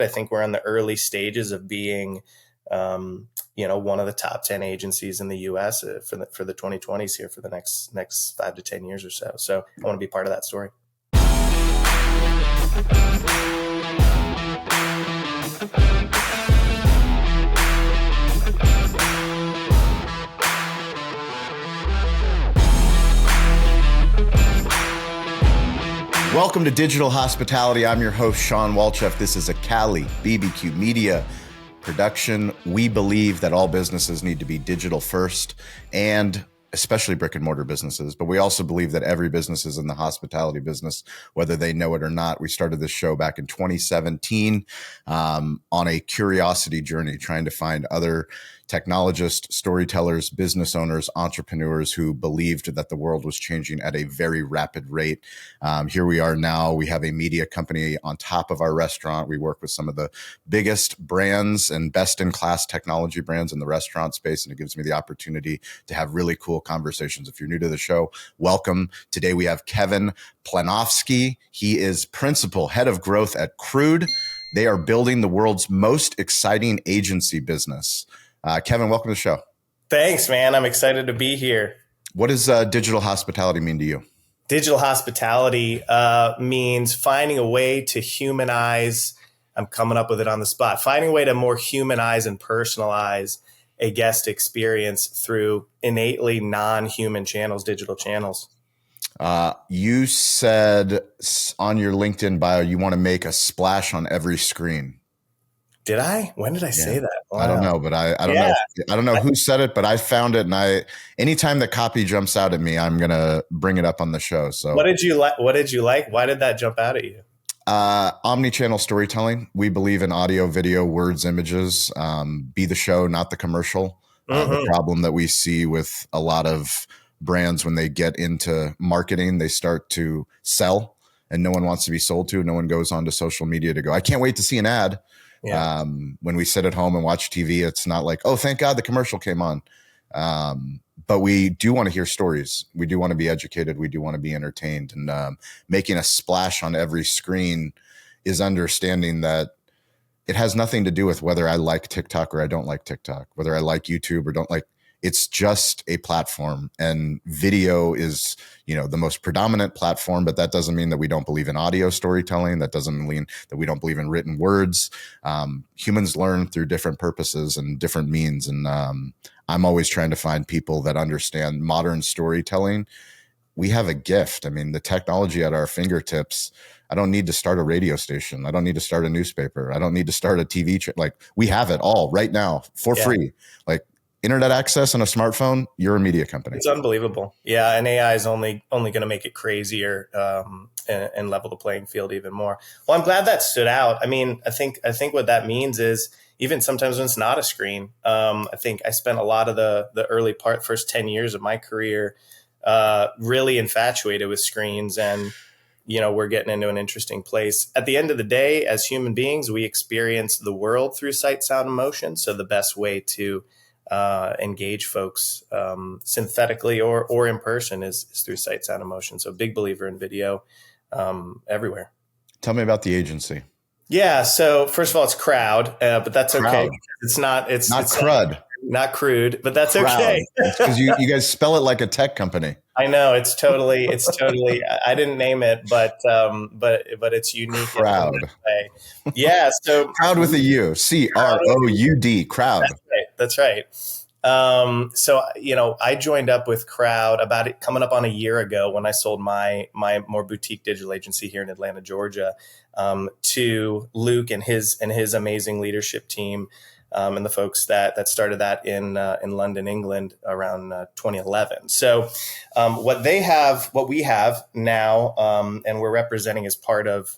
I think we're in the early stages of being, one of the top 10 agencies in the U.S. For the 2020s here for the next 5 to 10 years or so. So I want to be part of that story. Welcome to Digital Hospitality. I'm your host, Shawn Walchef. This is a Cali BBQ Media production. We believe that all businesses need to be digital first, and especially brick and mortar businesses. But we also believe that every business is in the hospitality business, whether they know it or not. We started this show back in 2017 on a curiosity journey, trying to find other technologists, storytellers, business owners, entrepreneurs who believed that the world was changing at a very rapid rate. Here we are now. We have a media company on top of our restaurant. We work with some of the biggest brands and best-in-class technology brands in the restaurant space, and it gives me the opportunity to have really cool conversations. If you're new to the show, welcome. Today we have Kevin Planovsky. He is principal head of growth at Croud. They are building the world's most exciting agency business. Kevin, welcome to the show. Thanks, man. I'm excited to be here. What does digital hospitality mean to you? Digital hospitality means finding a way to humanize. I'm coming up with it on the spot. Finding a way to more humanize and personalize a guest experience through innately non-human channels, digital channels. You said on your LinkedIn bio, you want to make a splash on every screen. Did I? When did I say that? Wow. I don't know, but I don't know. I don't know who said it, but I found it. And anytime the copy jumps out at me, I'm going to bring it up on the show. So what did you like? What did you like? Why did that jump out at you? Omni-channel storytelling. We believe in audio, video, words, images. Be the show, not the commercial. The problem that we see with a lot of brands when they get into marketing, they start to sell and no one wants to be sold to. No one goes onto social media to go, I can't wait to see an ad. Yeah. When we sit at home and watch TV, it's not like, oh, thank God the commercial came on. But we do want to hear stories. We do want to be educated. We do want to be entertained. And making a splash on every screen is understanding that it has nothing to do with whether I like TikTok or I don't like TikTok, whether I like YouTube or don't like. It's just a platform, and video is, the most predominant platform, but that doesn't mean that we don't believe in audio storytelling. That doesn't mean that we don't believe in written words. Humans learn through different purposes and different means. And I'm always trying to find people that understand modern storytelling. We have a gift. I mean, the technology at our fingertips. I don't need to start a radio station. I don't need to start a newspaper. I don't need to start a TV. We have it all right now for free. Internet access and a smartphone, you're a media company. It's unbelievable. Yeah. And AI is only going to make it crazier and level the playing field even more. Well, I'm glad that stood out. I mean, I think what that means is even sometimes when it's not a screen, I think I spent a lot of the early first 10 years of my career really infatuated with screens, and we're getting into an interesting place. At the end of the day, as human beings, we experience the world through sight, sound, and motion. So the best way to engage folks synthetically or in person is through sight, sound, and motion. So big believer in video everywhere. Tell me about the agency. Yeah. So first of all, it's Croud, but that's okay. Croud. It's not crud. Not crude, but that's Croud. Okay. Because you guys spell it like a tech company. I know it's totally. I didn't name it, but it's unique. Croud. Yeah. So Croud with a U. Croud. Croud. That's right. So I joined up with Croud coming up on a year ago when I sold my more boutique digital agency here in Atlanta, Georgia, to Luke and his amazing leadership team. And the folks that started that in London, England around 2011. So what we have now, and we're representing as part of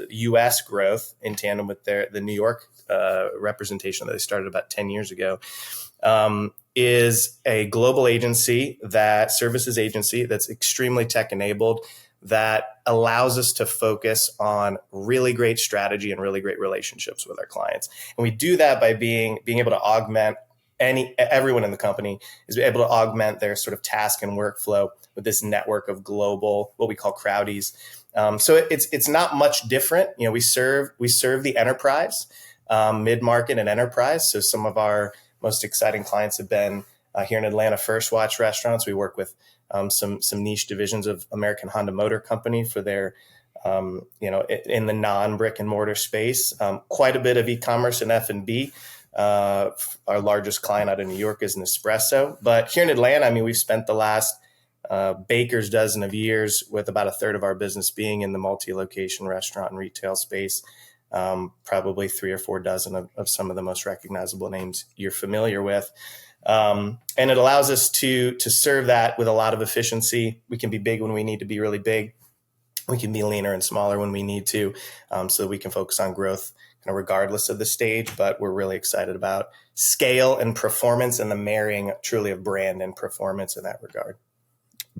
U.S. growth in tandem with the New York representation that they started about 10 years ago, is a global agency services agency that's extremely tech enabled, that allows us to focus on really great strategy and really great relationships with our clients. And we do that by being able to augment everyone in the company is able to augment their sort of task and workflow with this network of global, what we call Crowdies, So it's not much different. We serve the enterprise, mid-market and enterprise. So some of our most exciting clients have been here in Atlanta, First Watch Restaurants. We work with some niche divisions of American Honda Motor Company for their in the non-brick and mortar space. Quite a bit of e-commerce and F&B. Our largest client out of New York is Nespresso. But here in Atlanta, we've spent the last baker's dozen of years with about a third of our business being in the multi-location restaurant and retail space. Probably 3 or 4 dozen of some of the most recognizable names you're familiar with. And it allows us to serve that with a lot of efficiency. We can be big when we need to be really big. We can be leaner and smaller when we need to, so that we can focus on growth regardless of the stage. But we're really excited about scale and performance and the marrying truly of brand and performance in that regard.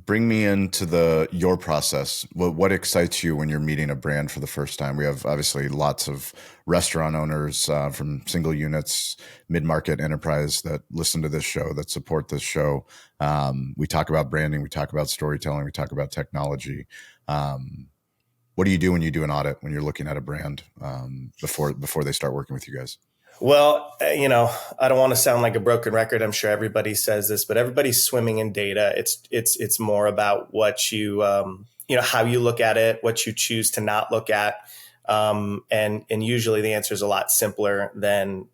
Bring me into your process. What excites you when you're meeting a brand for the first time? We have obviously lots of restaurant owners from single units, mid-market, enterprise that listen to this show, that support this show. We talk about branding, we talk about storytelling, we talk about technology. What do you do when you do an audit, when you're looking at a brand before they start working with you guys? Well, I don't want to sound like a broken record. I'm sure everybody says this, but everybody's swimming in data. It's more about what you, how you look at it, what you choose to not look at. And usually the answer is a lot simpler than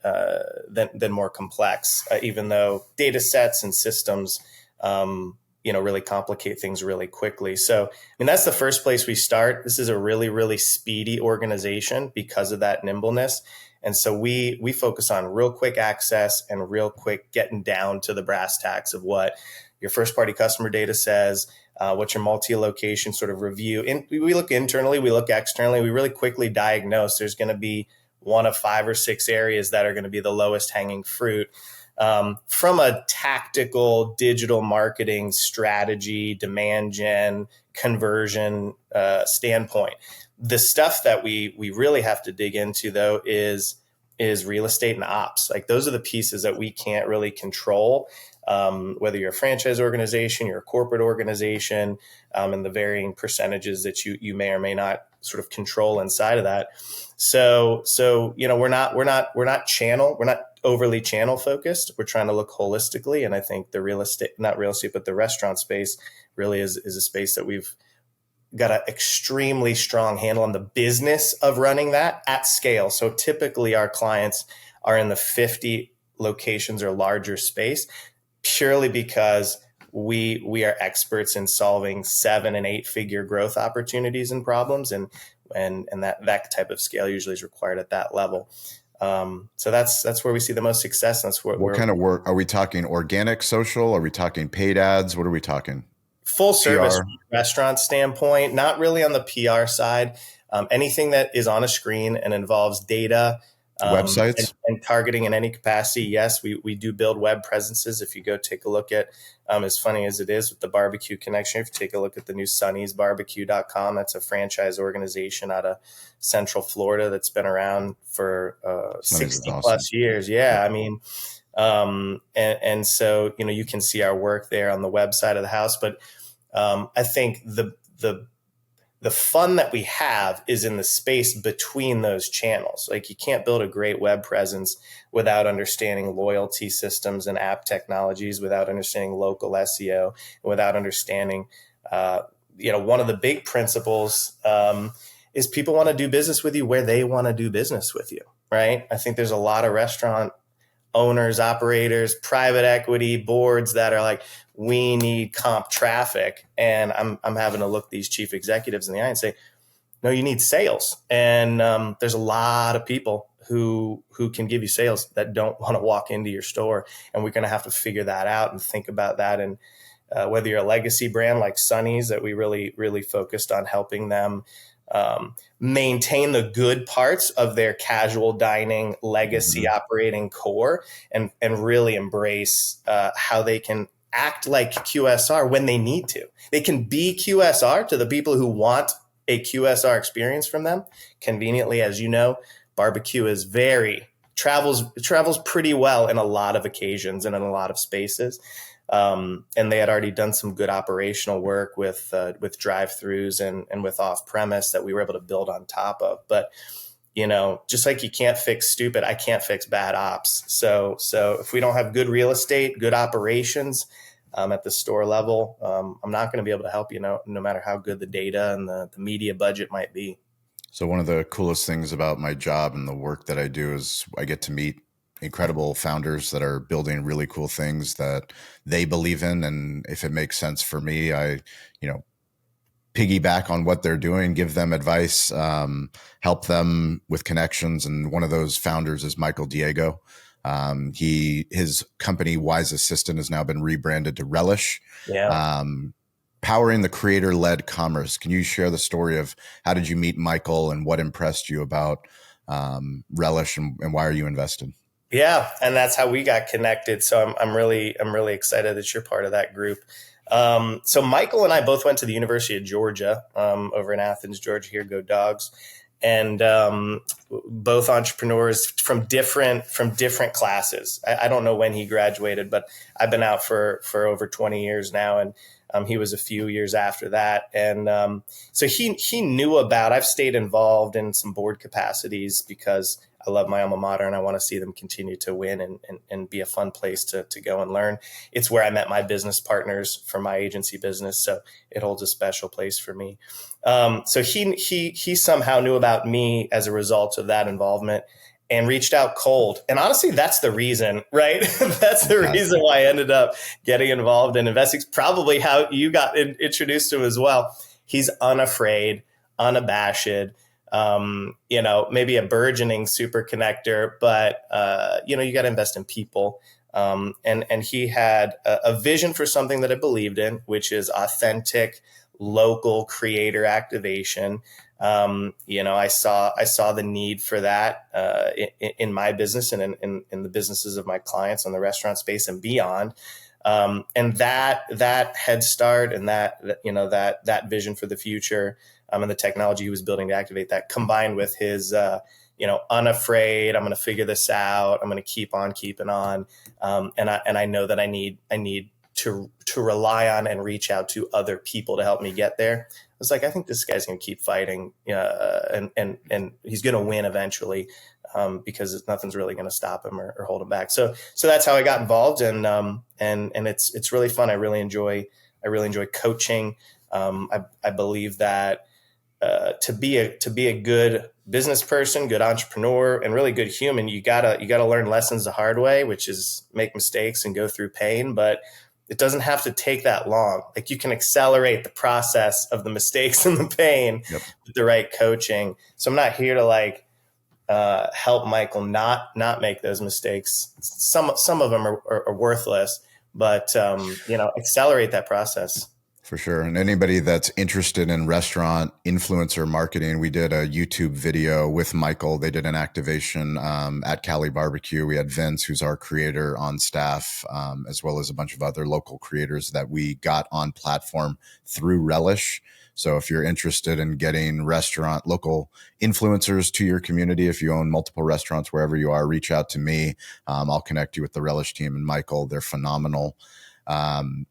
more complex, even though data sets and systems, really complicate things really quickly. So, that's the first place we start. This is a really, really speedy organization because of that nimbleness. And so we focus on real quick access and real quick getting down to the brass tacks of what your first party customer data says, what your multi-location sort of review. And we look internally, we look externally, we really quickly diagnose. There's going to be 1 of 5 or 6 areas that are going to be the lowest hanging fruit. From a tactical digital marketing strategy, demand gen, conversion standpoint. The stuff that we really have to dig into, though, is real estate and ops. Like, those are the pieces that we can't really control, whether you're a franchise organization, you're a corporate organization, and the varying percentages that you may or may not sort of control inside of that. So we're not overly channel focused. We're trying to look holistically, and I think the the restaurant space really is a space that we've got an extremely strong handle on the business of running that at scale. So typically our clients are in the 50 locations or larger space, purely because we are experts in solving 7 and 8 figure growth opportunities and problems. And that type of scale usually is required at that level. So that's where we see the most success. And that's what kind of work are we talking? Organic, social? Are we talking paid ads? What are we talking? Full service restaurant standpoint, not really on the PR side. Anything that is on a screen and involves data, websites and targeting in any capacity. Yes, we do build web presences. If you go take a look at, as funny as it is with the barbecue connection, if you take a look at the new sunniesbarbecue.com, that's a franchise organization out of Central Florida that's been around for 60 plus years. Yeah. And so, you can see our work there on the website of the house. But I think the fun that we have is in the space between those channels. Like, you can't build a great web presence without understanding loyalty systems and app technologies, without understanding local SEO, without understanding, one of the big principles is people want to do business with you where they want to do business with you, right? I think there's a lot of restaurant owners, operators, private equity boards that are like, we need comp traffic. And I'm having to look these chief executives in the eye and say, no, you need sales. And there's a lot of people who can give you sales that don't want to walk into your store. And we're going to have to figure that out and think about that. And whether you're a legacy brand like Sunny's, that we really, really focused on helping them maintain the good parts of their casual dining legacy operating core, and really embrace how they can act like QSR when they need to. They can be QSR to the people who want a QSR experience from them. Conveniently, as you know, barbecue is travels pretty well in a lot of occasions and in a lot of spaces. And they had already done some good operational work with drive-throughs and with off-premise that we were able to build on top of. But just like you can't fix stupid, I can't fix bad ops. So if we don't have good real estate, good operations at the store level, I'm not going to be able to help you, no matter how good the data and the media budget might be. So one of the coolest things about my job and the work that I do is I get to meet incredible founders that are building really cool things that they believe in. And if it makes sense for me, I, piggyback on what they're doing, give them advice, help them with connections. And one of those founders is Michael Diego. His company Wise Assistant has now been rebranded to Relish. Yeah. Powering the creator-led commerce. Can you share the story of how did you meet Michael and what impressed you about Relish and why are you invested? Yeah, and that's how we got connected. So I'm really excited that you're part of that group. So Michael and I both went to the University of Georgia over in Athens, Georgia. Here, go Dogs! And both entrepreneurs from different classes. I don't know when he graduated, but I've been out for over 20 years now, and he was a few years after that. And so he knew about. I've stayed involved in some board capacities because I love my alma mater and I want to see them continue to win and be a fun place to go and learn. It's where I met my business partners for my agency business. So it holds a special place for me. So he somehow knew about me as a result of that involvement and reached out cold. And honestly, that's the reason, right? That's the reason why I ended up getting involved in investing. Probably how you got introduced to him as well. He's unafraid, unabashed, maybe a burgeoning super connector, but, you got to invest in people. And he had a vision for something that I believed in, which is authentic, local creator activation. I saw the need for that in my business and in the businesses of my clients on the restaurant space and beyond. And that head start and that vision for the future and the technology he was building to activate that, combined with his unafraid, I'm going to figure this out, I'm going to keep on keeping on, and I know that I need to rely on and reach out to other people to help me get there. I was like, I think this guy's going to keep fighting, and he's going to win eventually, because nothing's really going to stop him or hold him back. So that's how I got involved, and it's really fun. I really enjoy coaching. I believe that to be a good business person, good entrepreneur, and really good human, you gotta learn lessons the hard way, which is make mistakes and go through pain, but it doesn't have to take that long. Like, you can accelerate the process of the mistakes and the pain with the right coaching. So I'm not here to help Michael not make those mistakes. Some of them are worthless, but accelerate that process. For sure. And anybody that's interested in restaurant influencer marketing, we did a YouTube video with Michael. They did an activation at Cali Barbecue. We had Vince, who's our creator, on staff, as well as a bunch of other local creators that we got on platform through Relish. So if you're interested in getting local influencers to your community, if you own multiple restaurants, wherever you are, reach out to me. I'll connect you with the Relish team and Michael. They're phenomenal.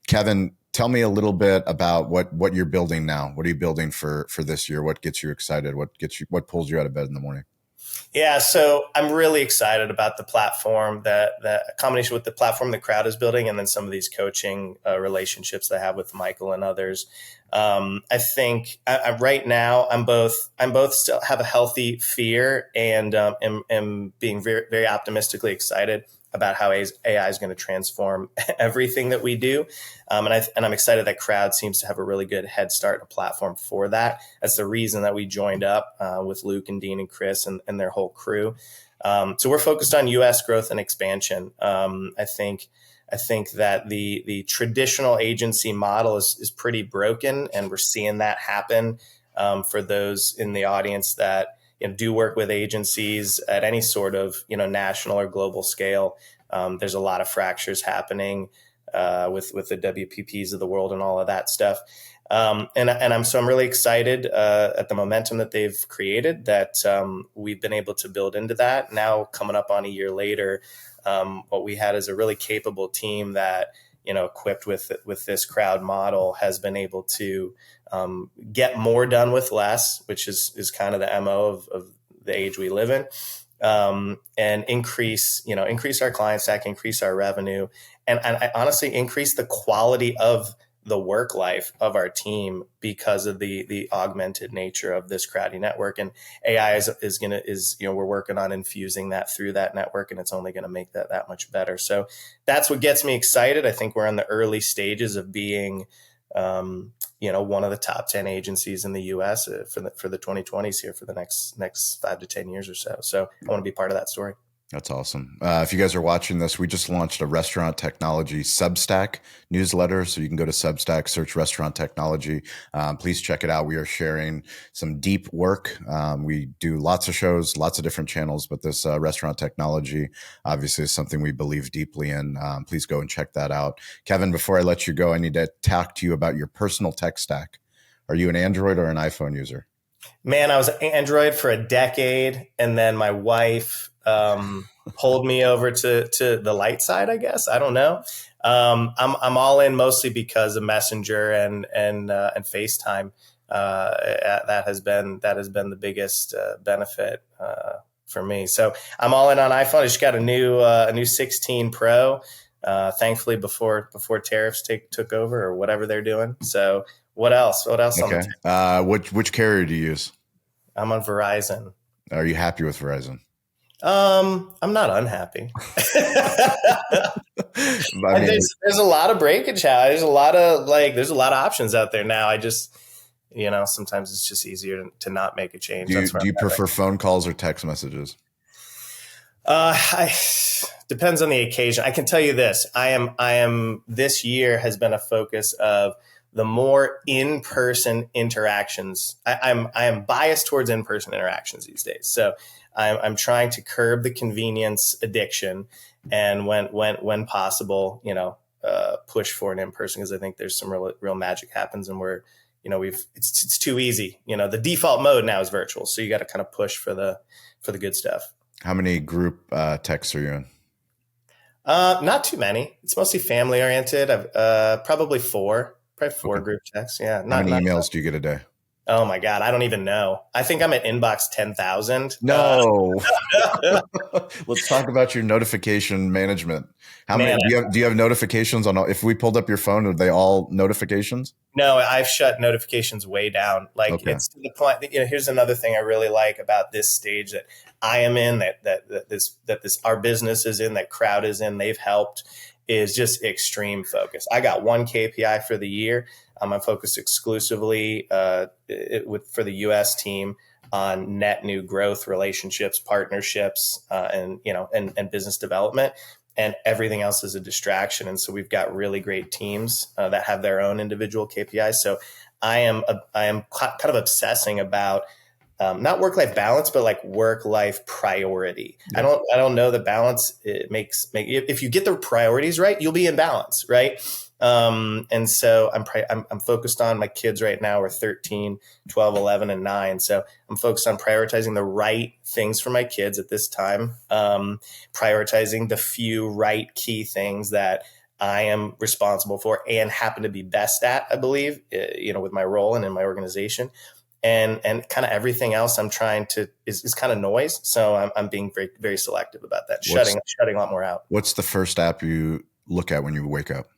Kevin, tell me a little bit about what you're building now. What are you building for this year? What gets you excited? What pulls you out of bed in the morning? Yeah, so I'm really excited about the platform, that combination with the platform that Croud is building, and then some of these coaching relationships that I have with Michael and others. I think right now I'm both still have a healthy fear and am being very, very optimistically excited about how AI is going to transform everything that we do. And I'm excited that Croud seems to have a really good head start, a platform for that. That's the reason that we joined up with Luke and Dean and Chris and their whole crew. So we're focused on U.S. growth and expansion. I think that the traditional agency model is pretty broken, and we're seeing that happen for those in the audience that do work with agencies at any sort of national or global scale. There's a lot of fractures happening with the WPPs of the world and all of that stuff. I'm really excited at the momentum that they've created, that we've been able to build into that. Now, coming up on a year later, what we had is a really capable team that equipped with this Croud model, has been able to get more done with less, which is kind of the MO of the age we live in, and increase our client stack, increase our revenue, and I honestly increase the quality of the work life of our team because of the augmented nature of this Crowdy network. And AI we're working on infusing that through that network, and it's only going to make that much better. So that's what gets me excited. I think we're in the early stages of being, one of the top 10 agencies in the US for the 2020s here for the next 5 to 10 years or so. So I want to be part of that story. That's awesome. If you guys are watching this, we just launched a restaurant technology Substack newsletter. So you can go to Substack, search restaurant technology. Please check it out. We are sharing some deep work. We do lots of shows, lots of different channels, but this restaurant technology obviously is something we believe deeply in. Please go and check that out. Kevin, before I let you go, I need to talk to you about your personal tech stack. Are you an Android or an iPhone user? Man, I was an Android for a decade, and then my wife pulled me over to the light side, I guess. I don't know. I'm all in mostly because of Messenger and FaceTime. That has been the biggest benefit for me. So I'm all in on iPhone. I just got a new 16 Pro. Thankfully, before tariffs took over or whatever they're doing. So what else? Okay. Which carrier do you use? I'm on Verizon. Are you happy with Verizon? I'm not unhappy. There's a lot of breakage. There's a lot of options out there now. I just, sometimes it's just easier to not make a change. Do you prefer phone calls or text messages? Depends on the occasion. I can tell you this. I am this year has been a focus of the more in-person interactions. I am biased towards in-person interactions these days. So I'm trying to curb the convenience addiction, and when possible, push for an in-person, because I think there's some real magic happens, and it's too easy. The default mode now is virtual, so you got to kind of push for the good stuff. How many group texts are you in? Not too many. It's mostly family oriented. Probably four group texts. Yeah. How many emails do you get a day? Oh my God. I don't even know. I think I'm at inbox 10,000. No. Let's talk about your notification management. How many do you have notifications on? If we pulled up your phone, are they all notifications? No, I've shut notifications way down. It's to the point that, here's another thing I really like about this stage that I am in, that this our business is in, that Croud is in, they've helped, is just extreme focus. I got one KPI for the year. I'm focused exclusively for the U.S. team on net new growth, relationships, partnerships, and business development, and everything else is a distraction. And so we've got really great teams that have their own individual KPIs. So I am kind of obsessing about not work-life balance, but like work-life priority. Yeah. I don't know the balance. If you get the priorities right, you'll be in balance, right? And so I'm focused on my kids right now are 13, 12, 11, and 9. So I'm focused on prioritizing the right things for my kids at this time, prioritizing the few right key things that I am responsible for and happen to be best at, I believe, with my role and in my organization. And kind of everything else I'm trying to is kind of noise. So I'm being very, very selective about that, shutting a lot more out. What's the first app you look at when you wake up?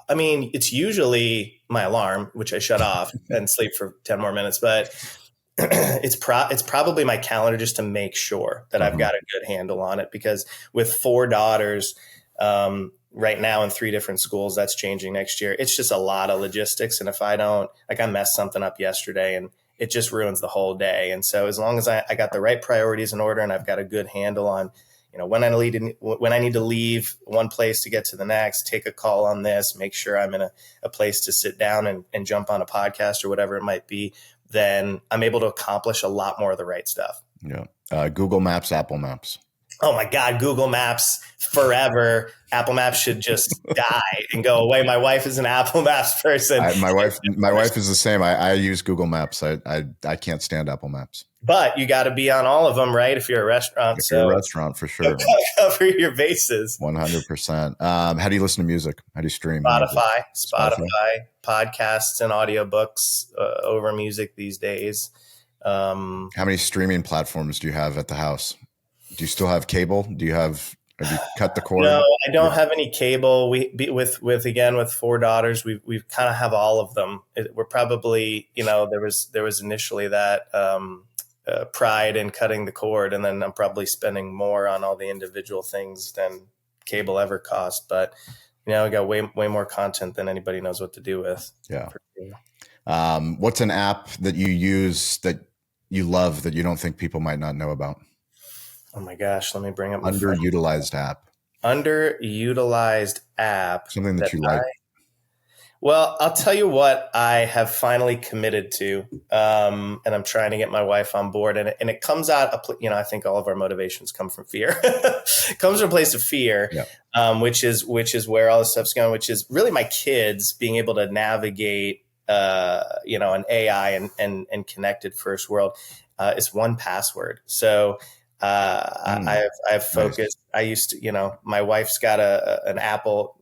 I mean, it's usually my alarm, which I shut off and sleep for 10 more minutes. But it's probably my calendar, just to make sure that I've got a good handle on it. Because with 4 daughters right now in 3 different schools, that's changing next year. It's just a lot of logistics. And if I don't, I messed something up yesterday and it just ruins the whole day. And so as long as I got the right priorities in order and I've got a good handle on, when I need to leave one place to get to the next, take a call on this, make sure I'm in a place to sit down and jump on a podcast or whatever it might be, then I'm able to accomplish a lot more of the right stuff. Yeah. Google Maps, Apple Maps. oh my God, Google Maps forever. Apple Maps should just die and go away. My wife is an Apple Maps person. My wife is the same. I use Google Maps. I can't stand Apple Maps. But you got to be on all of them, right? If you're a restaurant. If you're a restaurant, for sure. Cover your bases. 100%. How do you listen to music? How do you stream? Spotify, podcasts and audiobooks over music these days. How many streaming platforms do you have at the house? Do you still have cable? Have you cut the cord? No, I don't have any cable. With 4 daughters, we kind of have all of them. We're probably, there was initially that pride in cutting the cord, and then I'm probably spending more on all the individual things than cable ever cost. But we got way more content than anybody knows what to do with. Yeah. What's an app that you use that you love that you don't think people might not know about? Oh my gosh, let me bring up underutilized app. Underutilized app. Something that you like. Well, I'll tell you what I have finally committed to, and I'm trying to get my wife on board. And it comes out, I think all of our motivations come from fear. It comes from a place of fear, which is where all this stuff's going. Which is really my kids being able to navigate, an AI and connected first world. Is 1Password. So. I've focused. Nice. I used to, my wife's got an Apple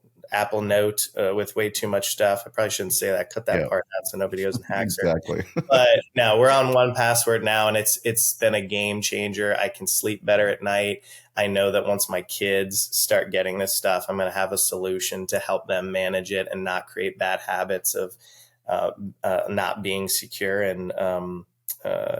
Note with way too much stuff. I probably shouldn't say that. Cut that part out so nobody goes and hacks her. Exactly. But no, we're on 1Password now, and it's been a game changer. I can sleep better at night. I know that once my kids start getting this stuff, I'm going to have a solution to help them manage it and not create bad habits of not being secure. And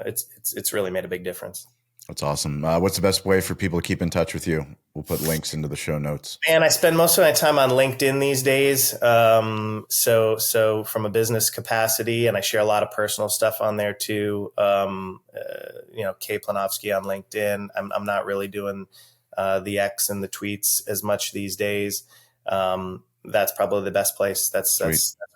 it's really made a big difference. That's awesome. What's the best way for people to keep in touch with you? We'll put links into the show notes. And I spend most of my time on LinkedIn these days. So from a business capacity, and I share a lot of personal stuff on there too. Kevin Planovsky on LinkedIn. I'm not really doing the X and the tweets as much these days. That's probably the best place. That's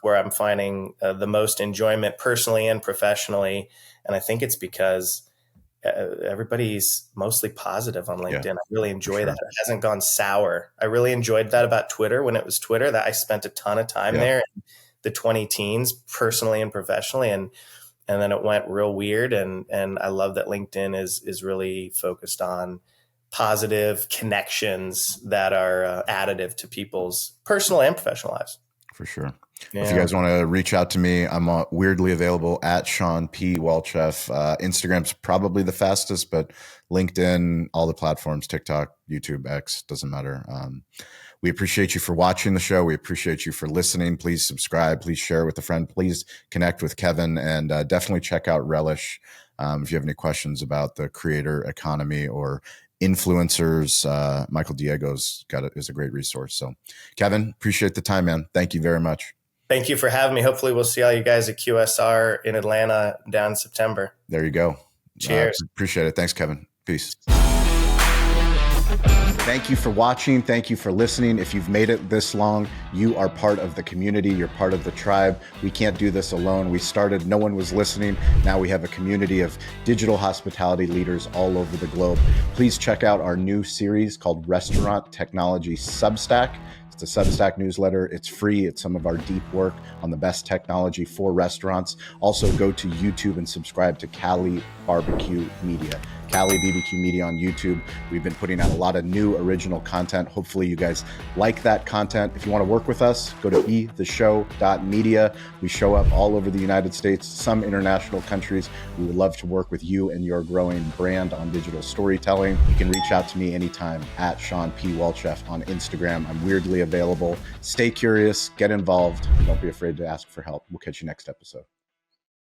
where I'm finding the most enjoyment personally and professionally. And I think it's because everybody's mostly positive on LinkedIn. I really enjoy that. It hasn't gone sour. I really enjoyed that about Twitter when it was Twitter, that I spent a ton of time there in the 20 teens, personally and professionally. And then it went real weird. And I love that LinkedIn is really focused on positive connections that are additive to people's personal and professional lives. For sure. Yeah. If you guys want to reach out to me, I'm weirdly available at Shawn P. Walchef. Instagram's probably the fastest, but LinkedIn, all the platforms, TikTok, YouTube, X, doesn't matter. We appreciate you for watching the show. We appreciate you for listening. Please subscribe. Please share with a friend. Please connect with Kevin, and definitely check out Relish. If you have any questions about the creator economy or influencers, Michael Diego's is a great resource. So Kevin, appreciate the time, man. Thank you very much. Thank you for having me. Hopefully we'll see all you guys at QSR in Atlanta down in September. There you go. Cheers. Appreciate it. Thanks, Kevin. Peace. Thank you for watching. Thank you for listening. If you've made it this long, you are part of the community. You're part of the tribe. We can't do this alone. We started, no one was listening. Now we have a community of digital hospitality leaders all over the globe. Please check out our new series called Restaurant Technology Substack. It's a Substack newsletter. It's free. It's some of our deep work on the best technology for restaurants. Also go to YouTube and subscribe to Cali Barbecue Media. Cali BBQ Media on YouTube. We've been putting out a lot of new original content. Hopefully you guys like that content. If you want to work with us, go to betheshow.media. We show up all over the United States, some international countries. We would love to work with you and your growing brand on digital storytelling. You can reach out to me anytime at Shawn P. Walchef on Instagram. I'm weirdly available. Stay curious, get involved, and don't be afraid to ask for help. We'll catch you next episode.